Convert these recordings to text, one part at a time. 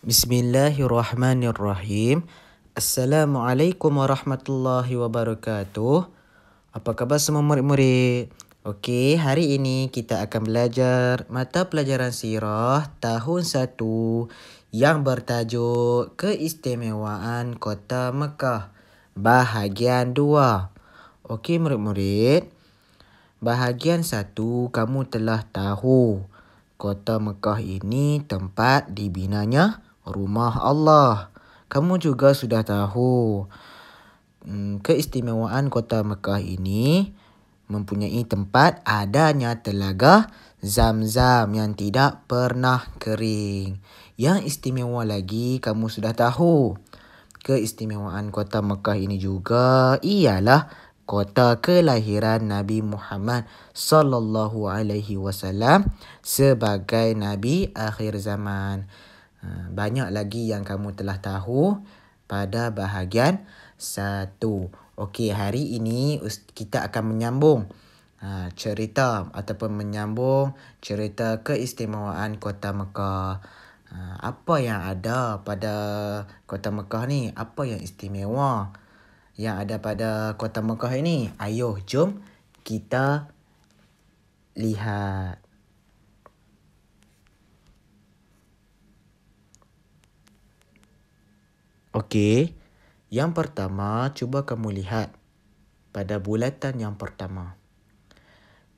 Bismillahirrahmanirrahim. Assalamualaikum warahmatullahi wabarakatuh. Apa khabar semua murid-murid? Okey, hari ini kita akan belajar mata pelajaran sirah tahun 1 yang bertajuk Keistimewaan Kota Mekah, bahagian 2. Okey murid-murid, bahagian 1 kamu telah tahu Kota Mekah ini tempat dibinanya Rumah Allah. Kamu juga sudah tahu keistimewaan Kota Mekah ini mempunyai tempat adanya telaga Zam-Zam yang tidak pernah kering. Yang istimewa lagi kamu sudah tahu keistimewaan Kota Mekah ini juga ialah kota kelahiran Nabi Muhammad sallallahu alaihi wasallam sebagai nabi akhir zaman. Banyak lagi yang kamu telah tahu pada bahagian 1. Okey, hari ini kita akan menyambung cerita ataupun menyambung cerita keistimewaan Kota Mekah. Apa yang ada pada Kota Mekah ni? Apa yang istimewa yang ada pada Kota Mekah ini? Ayuh, jom kita lihat. Okey, yang pertama cuba kamu lihat pada bulatan yang pertama.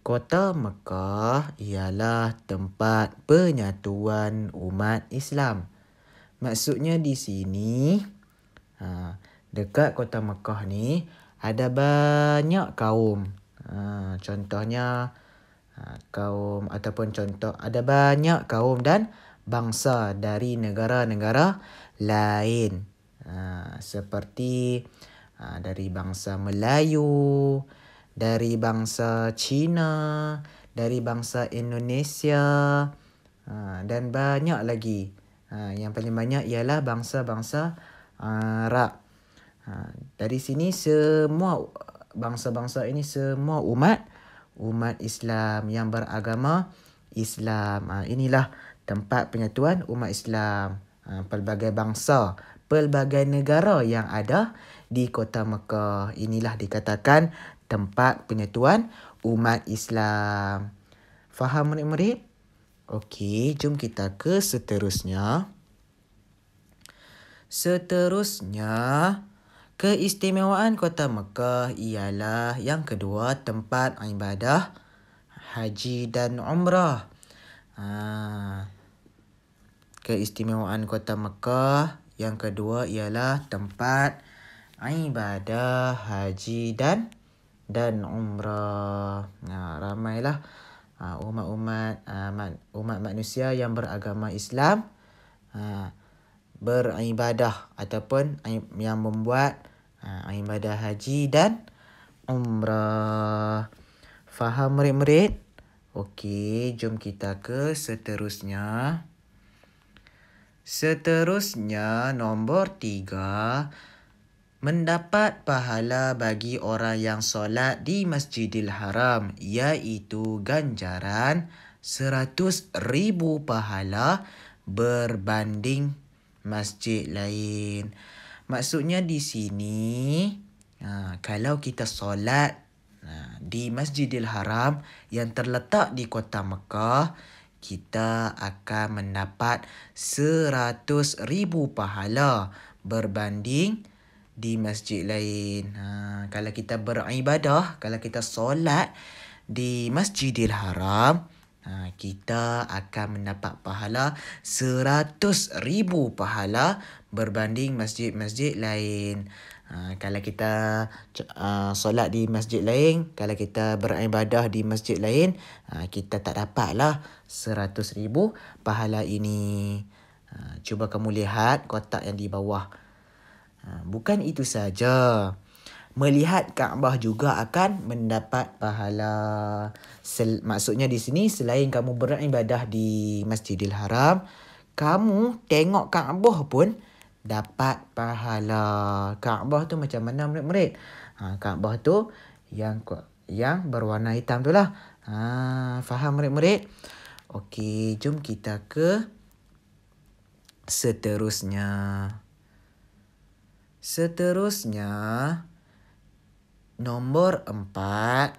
Kota Mekah ialah tempat penyatuan umat Islam. Maksudnya di sini, dekat Kota Mekah ni ada banyak kaum. Contohnya kaum ataupun contoh ada banyak kaum dan bangsa dari negara-negara lain. Seperti dari bangsa Melayu, dari bangsa Cina, dari bangsa Indonesia dan banyak lagi. Yang paling banyak ialah bangsa-bangsa Arab. Dari sini semua bangsa-bangsa ini semua umat Islam yang beragama Islam. Inilah tempat penyatuan umat Islam. Pelbagai bangsa, pelbagai negara yang ada di Kota Mekah. Inilah dikatakan tempat penyatuan umat Islam. Faham murid-murid? Okey, jom kita ke seterusnya. Keistimewaan Kota Mekah ialah yang kedua, tempat ibadah haji dan umrah. Keistimewaan Kota Mekah yang kedua ialah tempat ibadah haji dan umrah. Ramailah umat manusia yang beragama Islam beribadah ataupun yang membuat ibadah haji dan umrah. Faham murid-murid? Okey, jom kita ke seterusnya. Nombor 3. Mendapat pahala bagi orang yang solat di Masjidil Haram, iaitu ganjaran 100,000 pahala berbanding masjid lain. Maksudnya di sini, kalau kita solat di Masjidil Haram yang terletak di Kota Mekah, kita akan mendapat 100,000 pahala berbanding di masjid lain. Kalau kita beribadah, kalau kita solat di Masjidil Haram, kita akan mendapat pahala 100,000 pahala berbanding masjid-masjid lain. Kalau kita solat di masjid lain, kalau kita beribadah di masjid lain, kita tak dapatlah 100,000 pahala ini. Cuba kamu lihat kotak yang di bawah. Bukan itu saja. Melihat Kaabah juga akan mendapat pahala. Maksudnya di sini, selain kamu beribadah di Masjidil Haram, kamu tengok Kaabah pun dapat pahala. Kaabah tu macam mana murid-murid? Kaabah tu yang berwarna hitam tu lah. Faham murid-murid? Okey, jom kita ke Seterusnya. Nombor 4,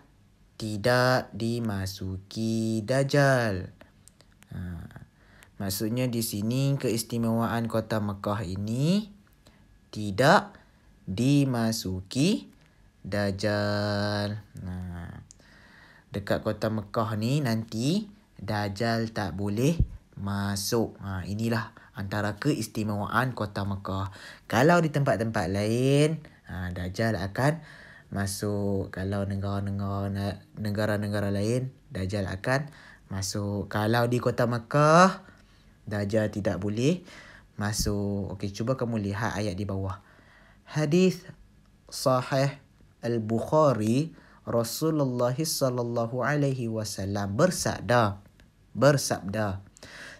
tidak dimasuki Dajjal. Maksudnya di sini keistimewaan kota Mekah ini tidak dimasuki Dajjal. Dekat kota Mekah ni nanti Dajjal tak boleh masuk. Inilah antara keistimewaan kota Mekah. Kalau di tempat-tempat lain, Dajjal akan masuk. Kalau negara-negara lain, Dajjal akan masuk. Kalau di kota Mekah, Dajjal tidak boleh masuk. Okey, cuba kamu lihat ayat di bawah. Hadis sahih Al-Bukhari, Rasulullah sallallahu alaihi wasallam bersabda,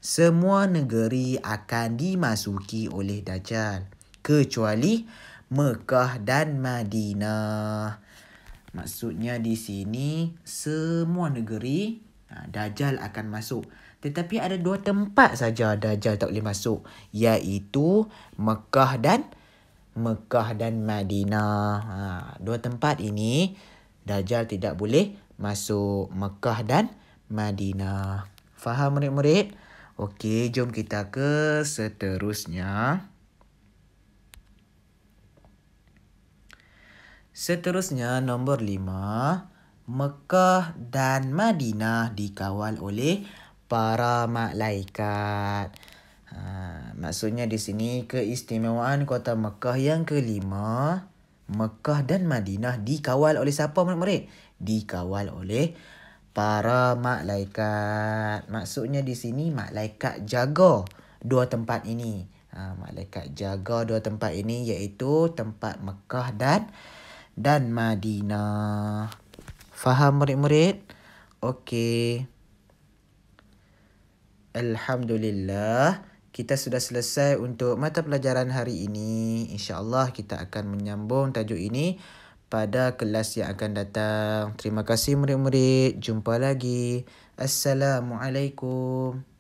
semua negeri akan dimasuki oleh Dajjal kecuali Mekah dan Madinah. Maksudnya di sini semua negeri Dajjal akan masuk. Tetapi ada 2 tempat saja Dajjal tak boleh masuk, iaitu Mekah dan Madinah. 2 tempat ini Dajjal tidak boleh masuk, Mekah dan Madinah. Faham murid-murid? Okey, jom kita ke seterusnya. Nombor 5. Mekah dan Madinah dikawal oleh para malaikat. Maksudnya di sini keistimewaan kota Mekah yang kelima, Mekah dan Madinah dikawal oleh siapa murid-murid? Dikawal oleh para malaikat. Maksudnya di sini malaikat jaga 2 tempat ini. Malaikat jaga 2 tempat ini, iaitu tempat Mekah dan Madinah. Faham murid-murid? Okey. Alhamdulillah, kita sudah selesai untuk mata pelajaran hari ini. InsyaAllah kita akan menyambung tajuk ini pada kelas yang akan datang. Terima kasih murid-murid. Jumpa lagi. Assalamualaikum.